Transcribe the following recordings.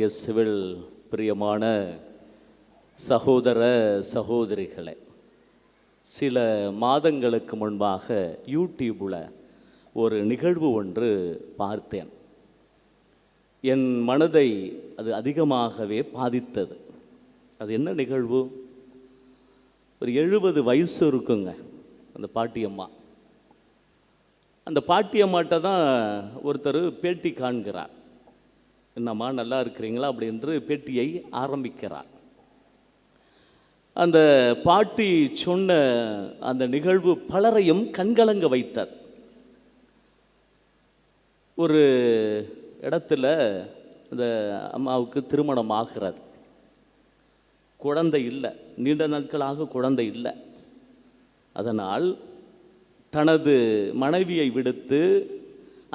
இயேசுவில் பிரியமான சகோதர சகோதரிகளே, சில மாதங்களுக்கு முன்பாக யூடியூப்பில் ஒரு நிகழ்வு ஒன்று பார்த்தேன். என் மனதை அது அதிகமாகவே பாதித்தது. அது என்ன நிகழ்வு? ஒரு 70 வயசு இருக்குங்க அந்த பாட்டியம்மா. அந்த பாட்டியம்மாட்ட தான் ஒருத்தர் பேட்டி காண்கிறார். என்னம்மா நல்லா இருக்கிறீங்களா அப்படின்று பேட்டியை ஆரம்பிக்கிறார். அந்த பாட்டி சொன்ன அந்த நிகழ்வு பலரையும் கண்கலங்க வைத்தது. ஒரு இடத்துல அந்த அம்மாவுக்கு திருமணம் ஆகிறது. குழந்தை இல்லை, நீண்ட நாட்களாக குழந்தை இல்லை. அதனால் தனது மனைவியை விடுத்து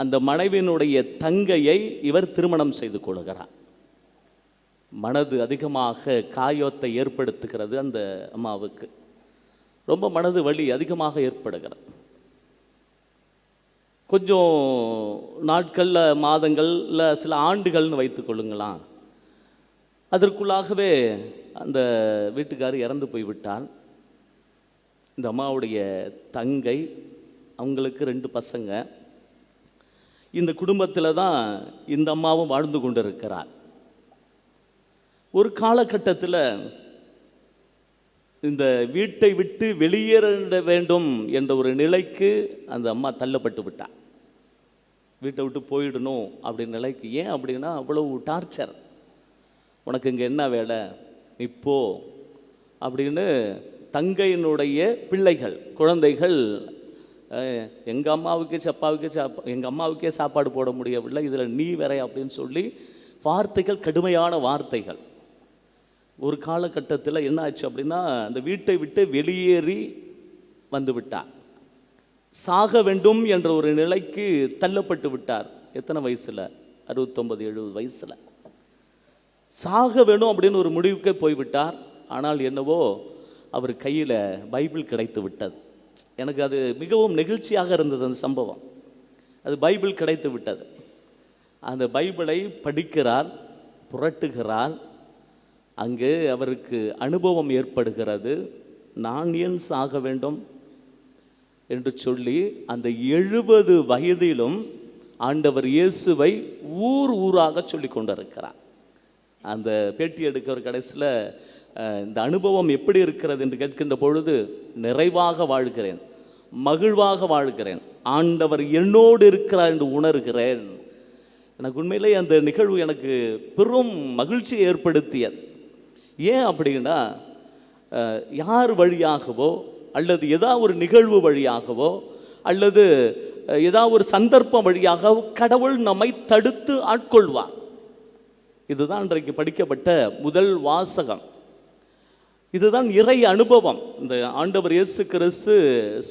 அந்த மனைவியினுடைய தங்கையை இவர் திருமணம் செய்து கொள்கிறார். மனது அதிகமாக காயத்தை ஏற்படுத்துகிறது. அந்த அம்மாவுக்கு ரொம்ப மனது வலி அதிகமாக ஏற்படுகிறது. கொஞ்சம் நாட்களில், மாதங்களில், சில ஆண்டுகள்னு வைத்து கொள்ளுங்களாம். அதற்குள்ளாகவே அந்த வீட்டுக்காரர் இறந்து போய்விட்டார். இந்த அம்மாவுடைய தங்கை, அவங்களுக்கு 2 பசங்க. இந்த குடும்பத்தில் தான் இந்த அம்மாவும் வாழ்ந்து கொண்டு இருக்கிறார். ஒரு காலகட்டத்தில் இந்த வீட்டை விட்டு வெளியேற வேண்டும் என்ற ஒரு நிலைக்கு அந்த அம்மா தள்ளப்பட்டு விட்டார். வீட்டை விட்டு போயிடணும் அப்படின்னு நிலைக்கு. ஏன் அப்படின்னா அவ்வளவு டார்ச்சர். உனக்கு இங்கே என்ன வேலை, நீ போ அப்படின்னு தங்கையினுடைய பிள்ளைகள், குழந்தைகள், எங்கள் அம்மாவுக்கே சாப்பாடு போட முடியவில்லை, இதில் நீ வேற அப்படின்னு சொல்லி வார்த்தைகள், கடுமையான வார்த்தைகள். ஒரு காலகட்டத்தில் என்ன ஆச்சு அப்படின்னா அந்த வீட்டை விட்டு வெளியேறி வந்து விட்டார். சாக வேண்டும் என்ற ஒரு நிலைக்கு தள்ளப்பட்டு விட்டார். எத்தனை வயசில்? 69-70 வயசில் சாக வேணும் அப்படின்னு ஒரு முடிவுக்கே போய்விட்டார். ஆனால் என்னவோ அவர் கையில் பைபிள் கிடைத்து விட்டது. எனக்கு அது மிகவும் நெகிழ்ச்சியாக இருந்தது அந்த சம்பவம். அது பைபிள் கிடைத்து விட்டது. அந்த பைபிளை படிக்கிறார், புரட்டுகிறார். அங்கு அவருக்கு அனுபவம் ஏற்படுகிறது. நான் ஏன் சாக வேண்டும் என்று சொல்லி அந்த 70 வயதிலும் ஆண்டவர் இயேசுவை ஊர் ஊராக சொல்லி கொண்டிருக்கிறார். அந்த பேட்டி எடுக்கிற கடைசியில் இந்த அனுபவம் எப்படி இருக்கிறது என்று கேட்கின்ற பொழுது, நிறைவாக வாழ்கிறேன், மகிழ்வாக வாழ்கிறேன், ஆண்டவர் என்னோடு இருக்கிறார் என்று உணர்கிறேன். எனக்கு உண்மையிலே அந்த நிகழ்வு எனக்கு பெரும் மகிழ்ச்சியை ஏற்படுத்தியது. ஏன் அப்படின்னா, யார் வழியாகவோ அல்லது ஏதாவது ஒரு நிகழ்வு வழியாகவோ அல்லது ஏதாவது ஒரு சந்தர்ப்பம் வழியாக கடவுள் நம்மை தடுத்து ஆட்கொள்வார். இதுதான் இன்றைக்கு படிக்கப்பட்ட முதல் வாசகம். இதுதான் இறை அனுபவம். இந்த ஆண்டவர் இயேசு கிறிஸ்து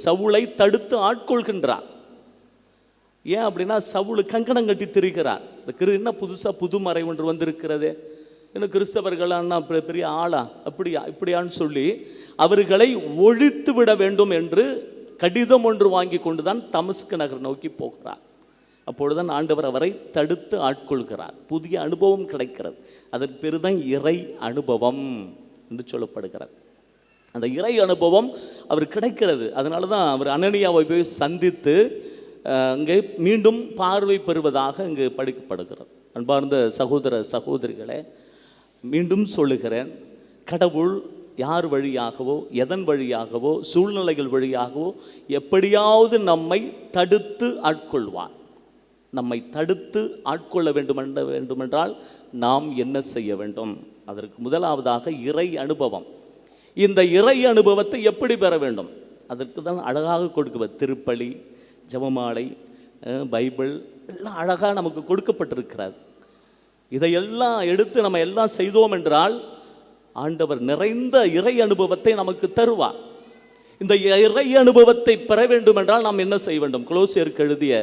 சவுலை தடுத்து ஆட்கொள்கின்றார். ஏன் அப்படின்னா சவுல் கங்கணம் கட்டி திரிகிறார். இந்த என்ன புதுசாக புது மறை ஒன்று வந்திருக்கிறது, இன்னும் கிறிஸ்தவர்களான்னா பெரிய ஆளா, அப்படியா இப்படியான்னு சொல்லி அவர்களை ஒழித்து விட வேண்டும் என்று கடிதம் ஒன்று வாங்கி கொண்டு தான் தமஸ்கு நகர் நோக்கி போகிறார். அப்பொழுதுதான் ஆண்டவர் அவரை தடுத்து ஆட்கொள்கிறார். புதிய அனுபவம் கிடைக்கிறது. அதற்கு பேர் தான் இறை அனுபவம் என்று சொல்லப்படுகிறது. அந்த இறை அனுபவம் அவர் கிடைக்கிறது. அதனால தான் அவர் அனனியாவை போய் சந்தித்து அங்கே மீண்டும் பார்வை பெறுவதாக இங்கு படிக்கப்படுகிறது. அன்பார்ந்த சகோதர சகோதரிகளே, மீண்டும் சொல்லுகிறேன், கடவுள் யார் வழியாகவோ, எதன் வழியாகவோ, சூழ்நிலைகள் வழியாகவோ எப்படியாவது நம்மை தடுத்து ஆட்கொள்வார். நம்மை தடுத்து ஆட்கொள்ள வேண்டுமென்றால் நாம் என்ன செய்ய வேண்டும்? அதற்கு முதலாவதாக இறை அனுபவம். இந்த இறை அனுபவத்தை எப்படி பெற வேண்டும்? அதற்கு தான் அழகாக கொடுக்குவது திருப்பலி, ஜெபமாலை, பைபிள் எல்லாம் அழகாக நமக்கு கொடுக்கப்பட்டிருக்கிறது. இதையெல்லாம் எடுத்து நம்ம எல்லாம் செய்தோம் என்றால் ஆண்டவர் நிறைந்த இறை அனுபவத்தை நமக்கு தருவார். இந்த இறை அனுபவத்தை பெற வேண்டும் என்றால் நாம் என்ன செய்ய வேண்டும்? கொலோசியருக்கு எழுதிய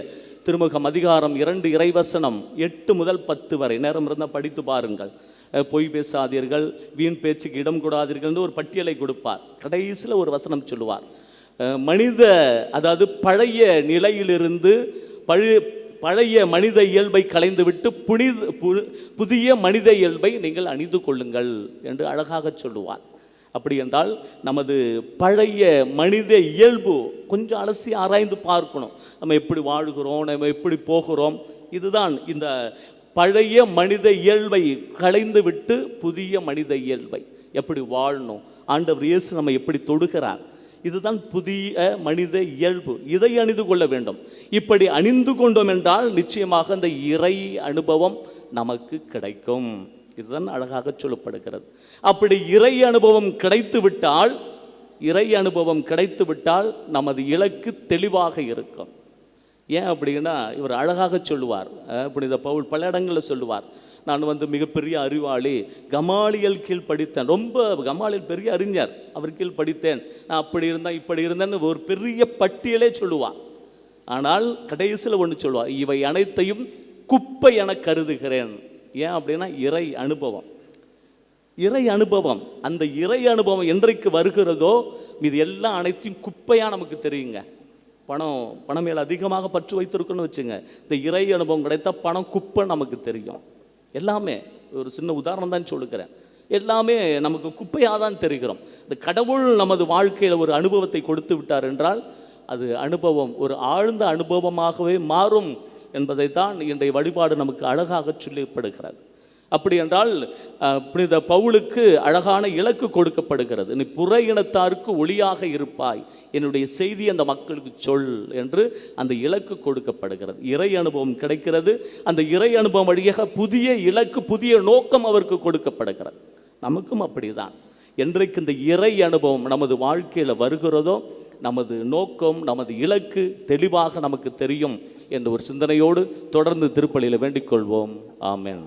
திருமுகம் அதிகாரம் 2 இறைவசனம் 8 முதல் 10 வரை, நேரம் இருந்தால் படித்து பாருங்கள். பொய் பேசாதீர்கள், வீண் பேச்சுக்கு இடம் கூடாதீர்கள் என்று ஒரு பட்டியலை கொடுப்பார். கடைசியில் ஒரு வசனம் சொல்லுவார், மனித அதாவது பழைய நிலையிலிருந்து பழைய மனித இயல்பை களைந்துவிட்டு புதிய மனித இயல்பை நீங்கள் அணிந்து கொள்ளுங்கள் என்று அழகாக சொல்லுவார். அப்படி என்றால் நமது பழைய மனித இயல்பு கொஞ்சம் அலசி ஆராய்ந்து பார்க்கணும். நம்ம எப்படி வாழ்கிறோம், நம்ம எப்படி போகிறோம். இதுதான் இந்த பழைய மனித இயல்பை களைந்து விட்டு புதிய மனித இயல்பை எப்படி வாழணும், ஆண்டவர் இயேசு நம்ம எப்படி தொடுகிறார், இதுதான் புதிய மனித இயல்பு. இதை அணிந்து கொள்ள வேண்டும். இப்படி அணிந்து கொண்டோம் என்றால் நிச்சயமாக அந்த இறை அனுபவம் நமக்கு கிடைக்கும். இதுதான் அழகாக சொல்லப்படுகிறது. அப்படி இறை அனுபவம் கிடைத்து விட்டால் நமது இலக்கு தெளிவாக இருக்கும். ஏன் அப்படின்னா இவர் அழகாக சொல்லுவார். புனித பவுல் பல இடங்களில் சொல்லுவார், நான் மிகப்பெரிய அறிவாளி, கமாலியல் கீழ் படித்தேன், ரொம்ப கமாலியல் பெரிய அறிஞர், அவர் கீழ் படித்தேன், நான் அப்படி இருந்தேன் இப்படி இருந்தேன்னு ஒரு பெரிய பட்டியலே சொல்லுவார். ஆனால் கடைசியில் ஒன்று சொல்லுவார், இவை அனைத்தையும் குப்பை என கருதுகிறேன். ஏன் அப்படின்னா இறை அனுபவம். அந்த இறை அனுபவம் என்றைக்கு வருகிறதோ இது எல்லாம் அனைத்தையும் குப்பையாக நமக்கு தெரியுங்க. பணம் மேல் அதிகமாக பற்று வைத்திருக்கணும்னு வச்சுங்க, இந்த இறை அனுபவம் கிடைத்தா பணம் குப்பை நமக்கு தெரியும். எல்லாமே ஒரு சின்ன உதாரணம் தான் சொல்லுகிறேன். எல்லாமே நமக்கு குப்பையாக தான் தெரிகிறோம். இந்த கடவுள் நமது வாழ்க்கையில் ஒரு அனுபவத்தை கொடுத்து விட்டார் என்றால் அது அனுபவம் ஒரு ஆழ்ந்த அனுபவமாகவே மாறும் என்பதை தான் இன்றைய வழிபாடு நமக்கு அழகாக சொல்லப்படுகிறது. அப்படி என்றால் புனித பவுலுக்கு அழகான இலக்கு கொடுக்கப்படுகிறது. நீ புற இனத்தாருக்கு ஒளியாக இருப்பாய், என்னுடைய செய்தி அந்த மக்களுக்கு சொல் என்று அந்த இலக்கு கொடுக்கப்படுகிறது. இறை அனுபவம் கிடைக்கிறது. அந்த இறை அனுபவம் வழியாக புதிய இலக்கு, புதிய நோக்கம் அவருக்கு கொடுக்கப்படுகிறது. நமக்கும் அப்படிதான். என்றைக்கு இந்த இறை அனுபவம் நமது வாழ்க்கையில் வருகிறதோ நமது நோக்கம், நமது இலக்கு தெளிவாக நமக்கு தெரியும் என்ற ஒரு சிந்தனையோடு தொடர்ந்து திருப்பலியில் வேண்டிக் கொள்வோம். ஆமென்.